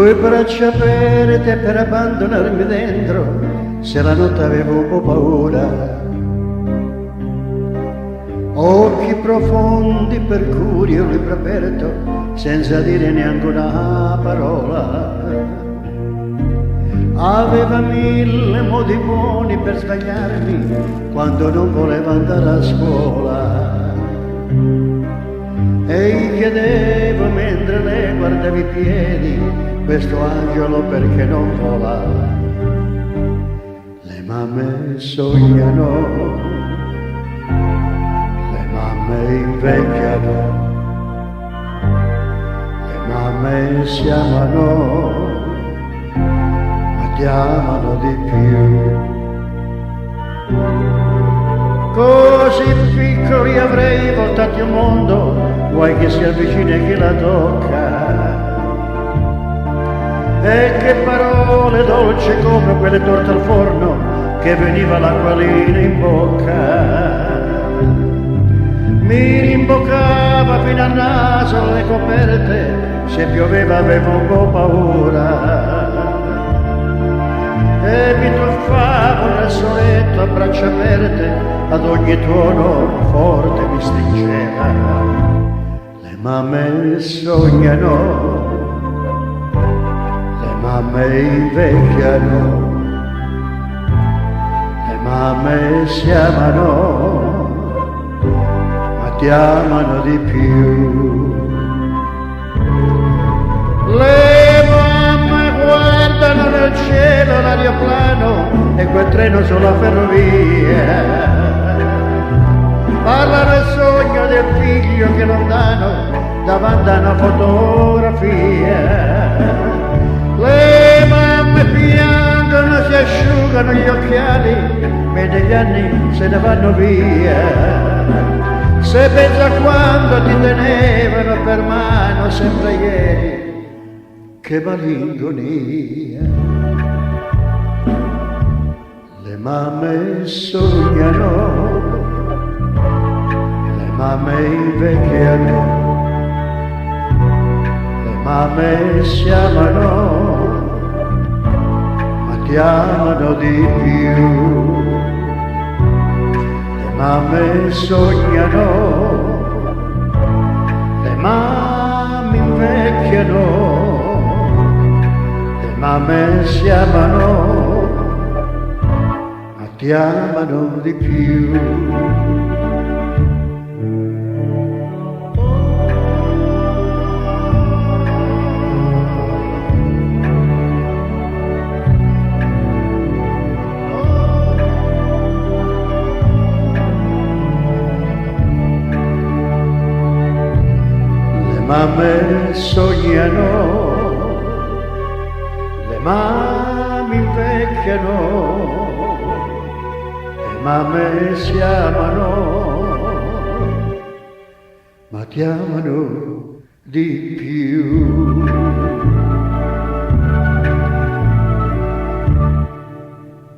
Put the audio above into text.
Due braccia aperte per abbandonarmi dentro, se la notte avevo un po' paura. Occhi profondi per cui io libro aperto, senza dire neanche una parola. Aveva mille modi buoni per svegliarmi quando non voleva andare a scuola. E gli chiedevo mentre lei guardava i piedi, questo angelo perché non vola? Le mamme sognano, le mamme invecchiano, le mamme si amano, ma ti amano di più. Così piccoli avrei portato un mondo, vuoi che si avvicini e chi la tocca. E che parole dolci come quelle torte al forno, che veniva l'acquolina in bocca. Mi rimboccava fino al naso le coperte, se pioveva avevo un po' paura. E mi tuffavo nel soletto a braccia aperte, ad ogni tuono forte mi stringeva. Le mamme sognano, le mamme invecchiano, le mamme si amano, ma ti amano di più. Le mamme guardano nel cielo l'aeroplano e quel treno sulla ferrovia. Parlano il sogno del figlio che lontano davanti a una fotografia. Le mamme piangono, si asciugano gli occhiali, mentre gli anni se ne vanno via. Se pensa quando ti tenevano per mano sempre ieri, che malinconia. Le mamme sognano, le mamme invecchiano, le mamme si amano, ma ti amano di più. Le mamme sognano, le mamme invecchiano, le mamme si amano, ma ti amano di più. Le mamme sognano, le mamme invecchiano, le mamme si amano, ma ti amano di più.